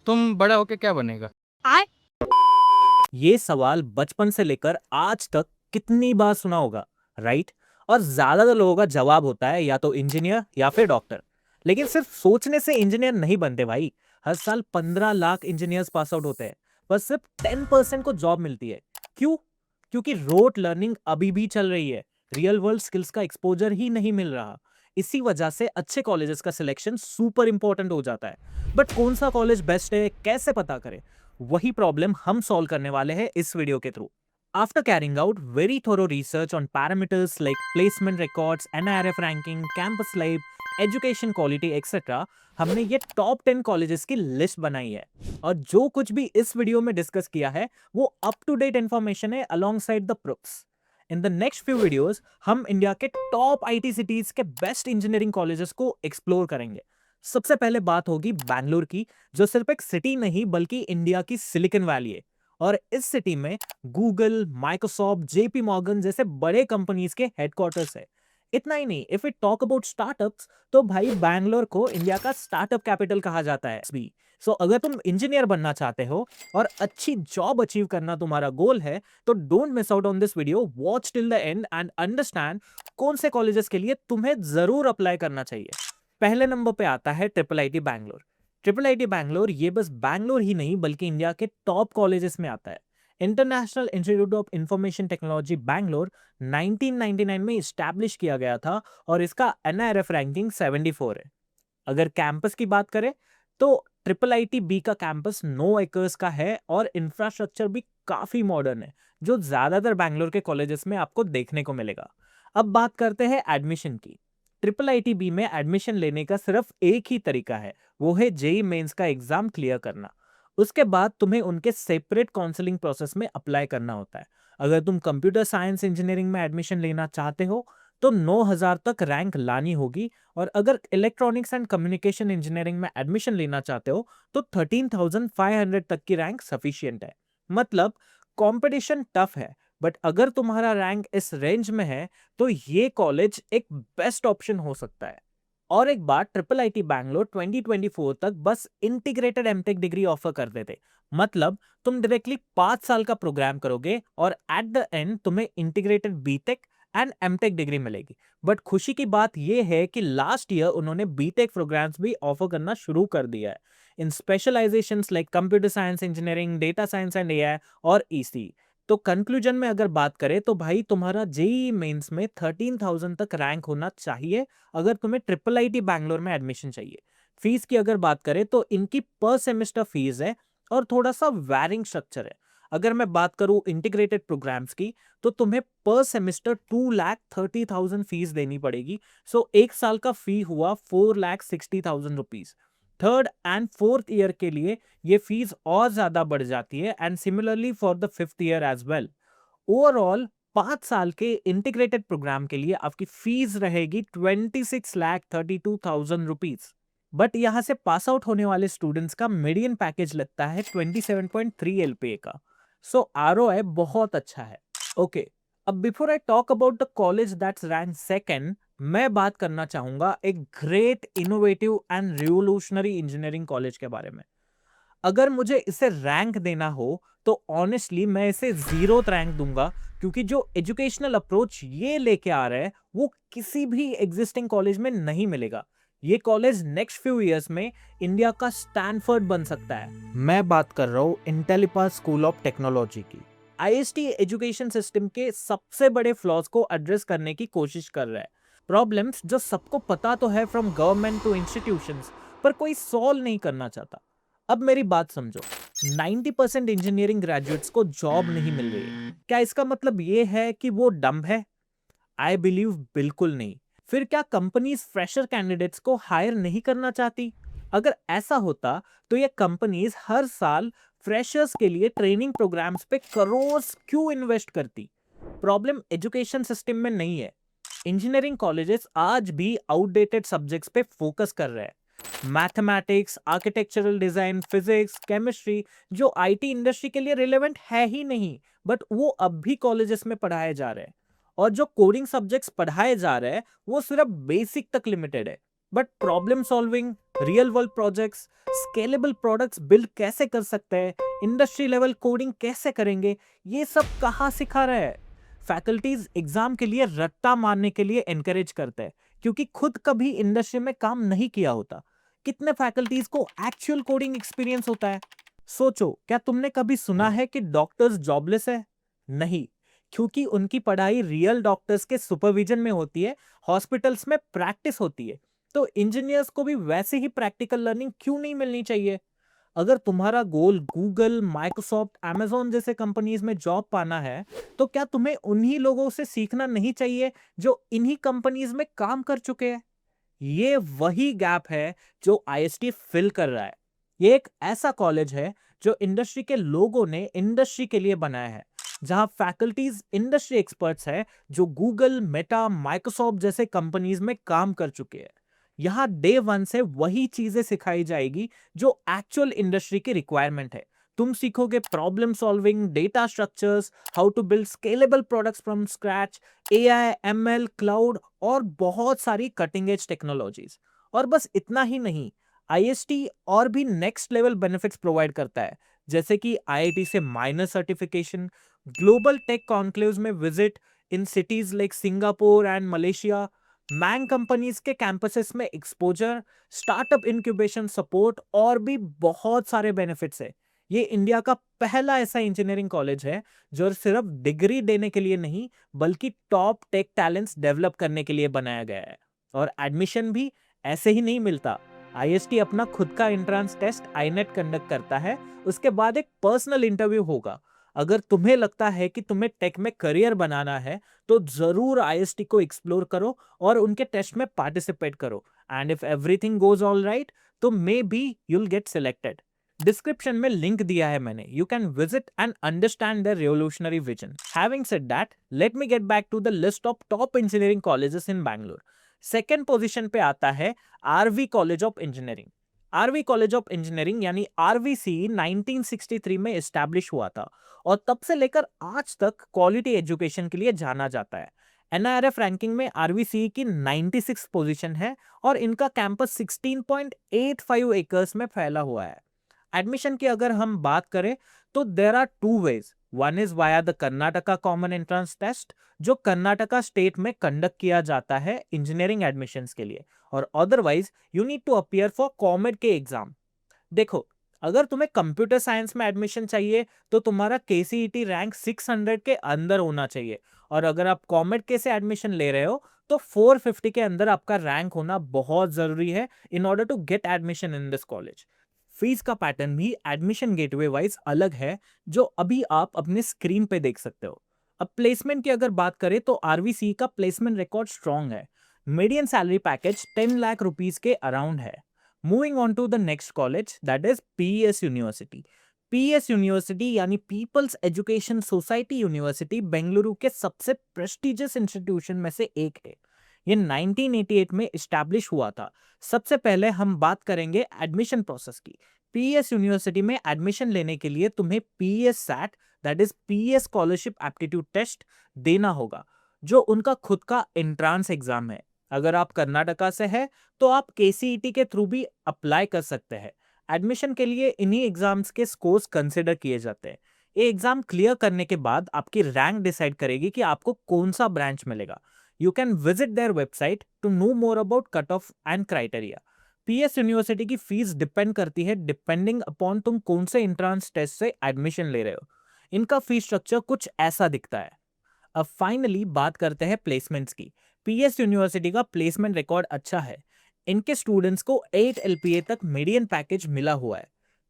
तुम बड़ा होके क्या बनेगा? ये सवाल बचपन से लेकर आज तक कितनी बार सुना होगा, राइट? और ज्यादातर लोगों का जवाब होता है या तो इंजीनियर या फिर डॉक्टर। लेकिन सिर्फ सोचने से इंजीनियर नहीं बनते भाई। हर साल 15 लाख इंजीनियर्स पास आउट होते हैं, पर सिर्फ 10% को जॉब मिलती है। क्यों? क्योंकि रोट लर्निंग अभी भी चल रही है। रियल वर्ल्ड स्किल्स का एक्सपोजर ही नहीं मिल रहा। इसी वजह से अच्छे कॉलेजेस का सिलेक्शन सुपर इंपॉर्टेंट हो जाता है। बट कौन सा कॉलेज बेस्ट है, कैसे पता करें? वही प्रॉब्लम हम सॉल्व करने वाले हैं इस वीडियो के through. After carrying out very thorough research on parameters like placement records, NIRF ranking, campus life, education quality, etc., हमने ये टॉप 10 कॉलेजेस की लिस्ट बनाई है। और जो कुछ भी इस वीडियो में डिस्कस किया है वो अप टू डेट इंफॉर्मेशन है alongside the proofs. In the next few videos हम इंडिया के टॉप आईटी सिटीज के बेस्ट इंजीनियरिंग कॉलेजेस को एक्सप्लोर करेंगे। सबसे पहले बात होगी बैंगलोर की, जो सिर्फ एक सिटी नहीं बल्कि इंडिया की सिलिकॉन वैली है। और इस सिटी में गूगल, माइक्रोसॉफ्ट, जेपी मॉर्गन जैसे बड़े कंपनीज के हेडक्वार्टर्स है। इतना ही नहीं, if we talk about startups, तो भाई बैंगलोर को इंडिया का स्टार्टअप कैपिटल कहा जाता है भी। सो अगर तुम इंजीनियर बनना चाहते हो और अच्छी जॉब अचीव करना तुम्हारा गोल है, तो don't miss out on this video, watch till the end and understand कौन से कॉलेजेस के लिए तुम्हें जरूर अप्लाई करना चाहिए। पहले नंबर पे आता है triple IT Bangalore. Triple IT Bangalore ये बस बैंगलोर ही नहीं बल्कि इंडिया के टॉप कॉलेजेस में आता है। International institute of information technology Bangalore 1999 में इस्टेब्लिश किया गया था और इसका एनआईआरएफ रैंकिंग 74 है। अगर कैंपस की बात करें तो ट्रिपल आईटी बी का कैंपस 9 एकर्स का है और इंफ्रास्ट्रक्चर भी काफी मॉडर्न है, जो ज्यादातर बैंगलोर के कॉलेजेस में आपको देखने को मिलेगा। अब बात करते हैं एडमिशन की। ट्रिपल आईटी बी में एडमिशन लेने का सिर्फ एक ही तरीका है, वो है जेई मेंस का एग्जाम क्लियर करना। उसके बाद तुम्हें उनके सेपरेट काउंसलिंग प्रोसेस में अप्लाई करना होता है। अगर तुम कंप्यूटर साइंस इंजीनियरिंग में एडमिशन लेना चाहते हो तो 9,000 तक रैंक लानी होगी, और अगर इलेक्ट्रॉनिक्स एंड कम्युनिकेशन इंजीनियरिंग में एडमिशन लेना चाहते हो तो 13,500 तक की रैंक सफिशियंट है। मतलब कंपटीशन टफ है, बट अगर तुम्हारा रैंक इस रेंज में है तो ये कॉलेज एक बेस्ट ऑप्शन हो सकता है। और एक बार ट्रिपल आईटी बैंगलोर 2024 तक बस इंटीग्रेटेड एमटेक डिग्री ऑफर करते थे। मतलब तुम डायरेक्टली 5 साल का प्रोग्राम करोगे और एट द एंड तुम्हें integrated BTech and MTech degree मिलेगी। बट खुशी की बात यह है कि लास्ट ईयर उन्होंने बीटेक प्रोग्राम्स भी ऑफर करना शुरू कर दिया है in specialisations like computer science engineering, data science and AI और ईसी। तो कंक्लूजन में अगर बात करें तो भाई तुम्हारा जेईई मेंस में 13,000 तक रैंक होना चाहिए अगर तुम्हें ट्रिपल आईटी बैंगलोर में एडमिशन चाहिए। फीस की अगर बात करें तो इनकी पर सेमेस्टर फीस है और थोड़ा सा वैरिंग स्ट्रक्चर है। अगर मैं बात करूं इंटीग्रेटेड प्रोग्राम्स की तो तुम्हें पर सेमेस्टर 2,30,000 फीस देनी पड़ेगी। सो एक साल का फी हुआ 4,60,000 rupees. Third and fourth year के लिए ये फीस और ज्यादा बढ़ जाती है and similarly for the fifth year as well. Overall 5 साल के इंटीग्रेटेड प्रोग्राम के लिए आपकी फीस रहेगी 26,32,000 रुपीज। बट यहां से पास आउट होने वाले स्टूडेंट्स का मीडियन पैकेज लगता है 27.3 एलपीए का। सो आरओआई बहुत अच्छा है। ओके, अब before I talk about the college that's rank second, मैं बात करना चाहूंगा एक great innovative and revolutionary engineering college के बारे में। अगर मुझे इसे रैंक देना हो तो ऑनेस्टली मैं इसे 0th रैंक दूंगा, क्योंकि जो एजुकेशनल अप्रोच ये लेके आ रहा है वो किसी भी एग्जिस्टिंग कॉलेज में नहीं मिलेगा। ये कॉलेज नेक्स्ट फ्यू इयर्स में इंडिया का स्टैनफोर्ड बन सकता है। मैं बात कर रहा हूं इंटेलिपा स्कूल ऑफ टेक्नोलॉजी की। आईएसटी एजुकेशन सिस्टम के सबसे बड़े फ्लॉज को एड्रेस करने की कोशिश कर रहा है। प्रॉब्लम्स जो सबको पता तो है फ्रॉम गवर्नमेंट टू इंस्टीट्यूशंस, पर कोई सॉल्व नहीं करना चाहता। अब मेरी बात समझो, 90% इंजीनियरिंग ग्रेजुएट्स को जॉब नहीं मिल रही है। क्या इसका मतलब ये है कि वो डम्ब है? आई बिलीव बिल्कुल नहीं। फिर क्या कंपनीज फ्रेशर कैंडिडेट्स को हायर नहीं करना चाहती? अगर ऐसा होता तो ये कंपनीज हर साल फ्रेशर्स के लिए ट्रेनिंग प्रोग्राम्स पे करोड़ क्यों इन्वेस्ट करती? प्रॉब्लम एजुकेशन सिस्टम में नहीं है। इंजीनियरिंग कॉलेजेस आज भी आउटडेटेड सब्जेक्ट्स पे फोकस कर रहे हैं। Mathematics, architectural design, physics, chemistry, जो आईटी इंडस्ट्री के लिए रिलेवेंट है ही नहीं, बट वो अब भी कॉलेजेस में पढ़ाए जा रहे हैं। और जो कोडिंग सब्जेक्ट्स पढ़ाए जा रहे हैं वो सिर्फ बेसिक तक लिमिटेड है, but problem solving, real world projects, scalable products build कैसे कर सकते हैं, इंडस्ट्री लेवल कोडिंग कैसे करेंगे, ये सब कहाँ सिखा रहा है। फैकल्टीज एग्जाम के लिए रट्टा मारने के लिए एनकरेज करते हैं क्योंकि खुद कभी इंडस्ट्री में काम नहीं किया होता। कितने फैकल्टीज को एक्चुअल कोडिंग एक्सपीरियंस होता है? सोचो, क्या तुमने कभी सुना है कि डॉक्टर्स जॉबलेस है? नहीं, क्योंकि उनकी पढ़ाई रियल डॉक्टर्स के सुपरविजन में होती है, हॉस्पिटल्स में प्रैक्टिस होती है। तो इंजीनियर्स को भी वैसे ही प्रैक्टिकल लर्निंग क्यों नहीं मिलनी चाहिए? अगर तुम्हारा गोल गूगल, माइक्रोसॉफ्ट, amazon जैसे कंपनीज में जॉब पाना है, तो क्या तुम्हें उन्हीं लोगों से सीखना नहीं चाहिए जो इन्हीं कंपनीज में काम कर चुके हैं? ये वही गैप है जो आईएसटी फिल कर रहा है। ये एक ऐसा कॉलेज है जो इंडस्ट्री के लोगों ने इंडस्ट्री के लिए बनाया है, जहां फैकल्टीज इंडस्ट्री एक्सपर्ट्स है जो गूगल, मेटा, माइक्रोसॉफ्ट जैसे कंपनीज में काम कर चुके हैं। यहाँ डे वन से वही चीजें सिखाई जाएगी जो एक्चुअल इंडस्ट्री की रिक्वायरमेंट है। तुम सीखोगे problem solving, data structures, how to build scalable products from scratch, AI, ML, cloud और बहुत सारी कटिंग एज टेक्नोलॉजीज। और बस इतना ही नहीं, आईएसटी और भी नेक्स्ट लेवल बेनिफिट्स प्रोवाइड करता है, जैसे कि आईआईटी से minor certification, global tech conclaves में visit in cities like Singapore and Malaysia, MAANG companies के कैंपसेस में एक्सपोजर, स्टार्टअप इंक्यूबेशन सपोर्ट और भी बहुत सारे बेनिफिट्स है। ये इंडिया का पहला ऐसा इंजीनियरिंग कॉलेज है जो सिर्फ डिग्री देने के लिए नहीं, बल्कि टॉप टेक टैलेंट्स डेवलप करने के लिए बनाया गया है। और एडमिशन भी ऐसे ही नहीं मिलता। आईएसटी अपना खुद का एंट्रेंस टेस्ट आईनेट कंडक्ट करता है, उसके बाद एक पर्सनल इंटरव्यू होगा। अगर तुम्हें लगता है कि तुम्हें टेक में करियर बनाना है, तो जरूर आईएसटी को एक्सप्लोर करो और उनके टेस्ट में पार्टिसिपेट करो। And if everything goes all right, तो maybe you'll get selected. Description में लिंक दिया है मैंने, you can visit and understand the revolutionary vision. Having said that, let me get back to the list of top engineering colleges in Bangalore. Second position पे आता है RV college of engineering. RV college of engineering यानी RVCE 1963 में establish हुआ था और तब से लेकर आज तक क्वालिटी एजुकेशन के लिए जाना जाता है। एनआईआरएफ रैंकिंग में आरवीसी की 96 पोजीशन है और इनका कैंपस 16.85 एकर्स में फैला हुआ है। एडमिशन की अगर हम बात करें तो there are two ways. One is via the Karnataka common entrance test, जो कर्नाटका स्टेट में कंडक्ट किया जाता है इंजीनियरिंग एडमिशंस के लिए, और otherwise you need to appear for COMEDK exam. देखो, अगर तुम्हें कंप्यूटर साइंस में एडमिशन चाहिए तो तुम्हारा केसीईटी रैंक 600 के अंदर होना चाहिए, और अगर आप कॉमेड के से एडमिशन ले रहे हो तो 450 के अंदर आपका रैंक होना बहुत जरूरी है in order to get admission in this college. Fees का पैटर्न भी एडमिशन गेटवे वाइज अलग है, जो अभी आप अपने स्क्रीन पे देख सकते हो। अब प्लेसमेंट की अगर बात करें तो आरवीसी का प्लेसमेंट रिकॉर्ड स्ट्रॉन्ग है। Median salary package 10 lakh rupees के अराउंड है। Moving on to the next college, that is PES University. PES University यानी People's Education Society University Bengaluru के सबसे प्रेस्टिजियस इंस्टीट्यूशन में से एक है। ये 1988 में इस्टेब्लिश हुआ था। सबसे पहले हम बात करेंगे एडमिशन प्रोसेस की। पीएस यूनिवर्सिटी में एडमिशन लेने के लिए तुम्हें PES SAT, that is PES scholarship aptitude test देना होगा, जो उनका खुद का एंट्रेंस एग्जाम है। अगर आप कर्नाटका से है तो आप केसीईटी के थ्रू भी अप्लाई कर सकते हैं। एडमिशन के लिए इन्हीं एग्जाम्स के स्कोर्स कंसिडर किए जाते हैं। ये एग्जाम क्लियर करने के बाद आपकी रैंक डिसाइड करेगी कि आपको कौन सा ब्रांच मिलेगा। You can visit their website to know more about cutoff and criteria. PS university की फीस डिपेंड करती है डिपेंडिंग अपॉन तुम कौन से एंट्रेंस टेस्ट से एडमिशन ले रहे हो। इनका फीस स्ट्रक्चर कुछ ऐसा दिखता है। अब फाइनली बात करते हैं प्लेसमेंट्स की। पीएस यूनिवर्सिटी का प्लेसमेंट रिकॉर्ड अच्छा है। इनके स्टूडेंट्स को 8 एलपीए तक मीडियन पैकेज मिला हुआ है।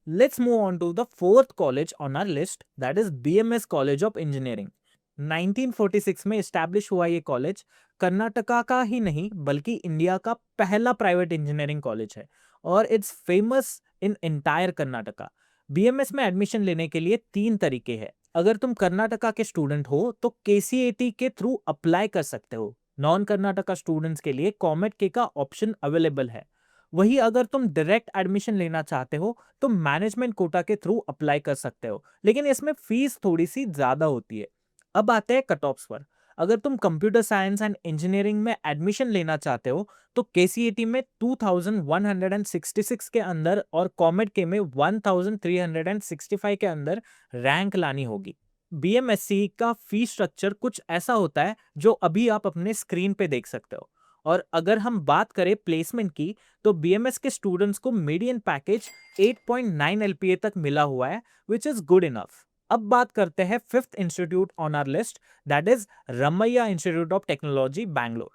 Let's move on to the fourth college on our list, that is BMS college of engineering. 1946 में एस्टैब्लिश हुआ ये कॉलेज कर्नाटका का ही नहीं बल्कि इंडिया का पहला प्राइवेट इंजीनियरिंग कॉलेज है और it's famous in entire Karnataka. BMS में एडमिशन लेने के लिए 3 तरीके हैं। अगर तुम कर्नाटका के स्टूडेंट हो तो केसीएटी के थ्रू अप्लाई कर सकते हो। नॉन कर्नाटका स्टूडेंट्स के लिए कॉमेड के का ऑप्शन अवेलेबल है। वही अगर तुम डायरेक्ट एडमिशन लेना चाहते हो तो मैनेजमेंट कोटा के थ्रू अप्लाई कर सकते हो, लेकिन इसमें फीस थोड़ी सी ज्यादा होती है। अब आते हैं कट ऑफ्स पर। अगर तुम कंप्यूटर साइंस एंड इंजीनियरिंग में एडमिशन लेना चाहते हो तो केसीईटी में 2166 के अंदर और कॉमेड के में 1365 के अंदर रैंक लानी होगी। बीएमएससी का फीस स्ट्रक्चर कुछ ऐसा होता है जो अभी आप अपने स्क्रीन पे देख सकते हो। और अगर हम बात करें प्लेसमेंट की तो बीएमएस के स्टूडेंट्स को मीडियन पैकेज 8.9 एलपीए तक मिला हुआ है, विच इज गुड इनफ। अब बात करते हैं fifth institute on our list, that is Ramaiah institute of technology Bangalore.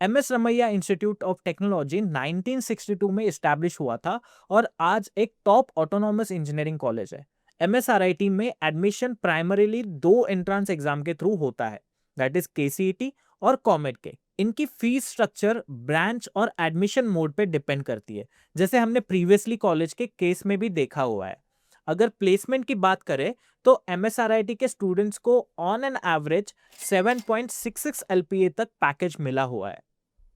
MS Ramaiah institute of technology 1962 में इस्टेब्लिश हुआ था और आज एक टॉप ऑटोनॉमस इंजीनियरिंग कॉलेज है। एमएसआरआईटी में एडमिशन प्राइमरीली 2 एंट्रेंस एग्जाम के थ्रू होता है, दैट इज केसीईटी और कॉमेड के। इनकी फीस स्ट्रक्चर ब्रांच और एडमिशन मोड पे डिपेंड करती है, जैसे हमने प्रीवियसली कॉलेज के केस में भी देखा हुआ है। अगर प्लेसमेंट की बात करें तो एमएसआरआईटी के स्टूडेंट्स को ऑन एन एवरेज 7.66 एलपीए तक पैकेज मिला हुआ है।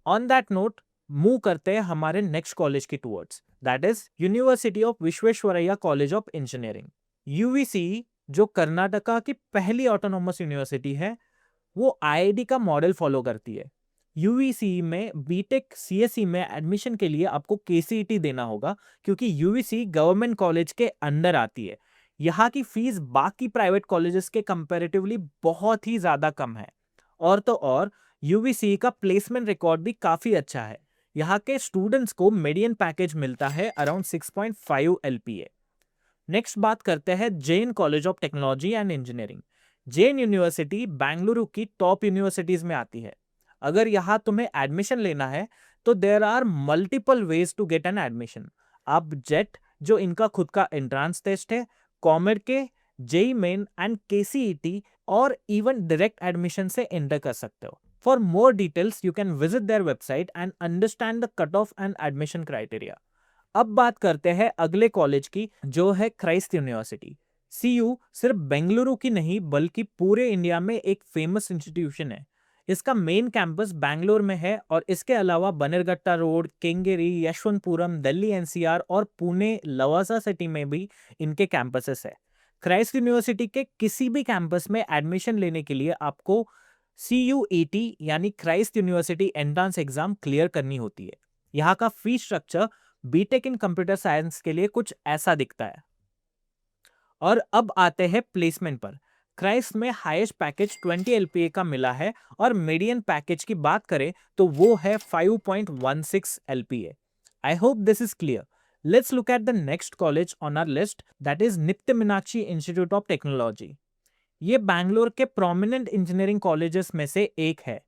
ऑन दैट नोट मूव करते हैं हमारे नेक्स्ट कॉलेज की towards, that is university of Visvesvaraya college of engineering, UVC, जो कर्नाटका की पहली ऑटोनॉमस यूनिवर्सिटी है। वो आईआईटी का मॉडल फॉलो करती है। यूवीसी में बीटेक सीएसई में एडमिशन के लिए आपको केसीईटी देना होगा, क्योंकि यूवीसी गवर्नमेंट कॉलेज के अंडर आती है। यहाँ की फीस बाकी प्राइवेट कॉलेजेस के कंपैरेटिवली बहुत ही ज्यादा कम है। और तो और यूवीसी का प्लेसमेंट रिकॉर्ड भी काफी अच्छा है। यहाँ के स्टूडेंट्स को मीडियन पैकेज मिलता है अराउंड 6.5 एलपीए। नेक्स्ट बात करते हैं Jain college of technology and engineering. Jain university Bengaluru की टॉप यूनिवर्सिटीज में आती है। अगर यहाँ तुम्हें एडमिशन लेना है तो there are multiple ways to get an admission. आप जेट, जो इनका खुद का एंट्रेंस टेस्ट है, COMEDK, JEE main and KCET और इवन डायरेक्ट एडमिशन से एंटर कर सकते हो। For more details you can visit their website and understand the cut off and admission criteria. अब बात करते हैं अगले कॉलेज की, जो है क्राइस्ट यूनिवर्सिटी। सीयू सिर्फ बेंगलुरु की नहीं बल्कि पूरे इंडिया में एक फेमस इंस्टीट्यूशन है। इसका मेन कैंपस बैंगलोर में है और इसके अलावा बनेरघट्टा रोड, केंगेरी, यशवंतपुरम, दिल्ली एनसीआर और पुणे लवासा सिटी में भी इनके कैंपसेस है। क्राइस्ट यूनिवर्सिटी के किसी भी कैंपस में एडमिशन लेने के लिए आपको CUET यानी Christ university entrance exam clear करनी होती है। यहाँ का fees structure BTech in computer science के लिए कुछ ऐसा दिखता है। और अब आते हैं प्लेसमेंट पर। क्राइस्ट में हाईएस्ट पैकेज 20 एलपीए का मिला है और मीडियन पैकेज की बात करें तो वो है 5.16 LPA. I hope this is clear. Let's look at the next college on our list, that is Nitte Meenakshi institute of technology. ये बैंगलोर के प्रोमिनेंट इंजीनियरिंग कॉलेजेस में से एक है।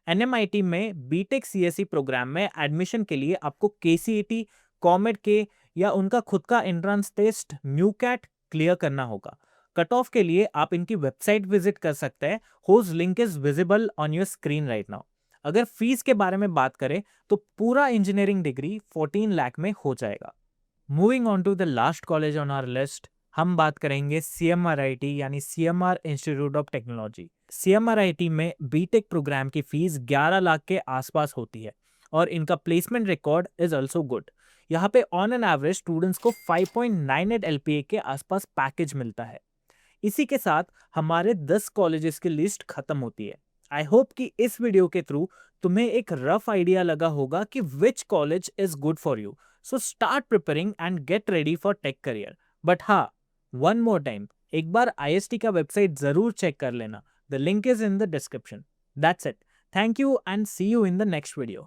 एनएमआईटी में बीटेक सीएसई प्रोग्राम में एडमिशन के लिए आपको केसीईटी, कॉमेड के या उनका खुद का एंट्रेंस टेस्ट म्यूकैट क्लियर करना होगा। कट ऑफ के लिए आप इनकी वेबसाइट विजिट कर सकते हैं, whose link is visible on your screen right now. अगर फीस के बारे में बात करें तो पूरा इंजीनियरिंग डिग्री 14 लाख में हो जाएगा। Moving on to the last college on our list, हम बात करेंगे सीएमआरआईटी यानी CMR institute of technology. CMRIT में बीटेक प्रोग्राम की फीस 11 लाख के आसपास होती है और इनका placement record is also good. यहाँ पे ऑन एन एवरेज स्टूडेंट्स को 5.98 एलपीए के आसपास पैकेज मिलता है। इसी के साथ हमारे 10 कॉलेजेस की लिस्ट खत्म होती है। आई होप कि इस वीडियो के थ्रू तुम्हें एक रफ आइडिया लगा होगा कि which college is good for you. So start preparing and get ready for tech career. But हाँ, वन मोर टाइम, एक बार आईएसटी का वेबसाइट जरूर चेक कर लेना। The link is in the description. That's it. Thank you and see you in the next video.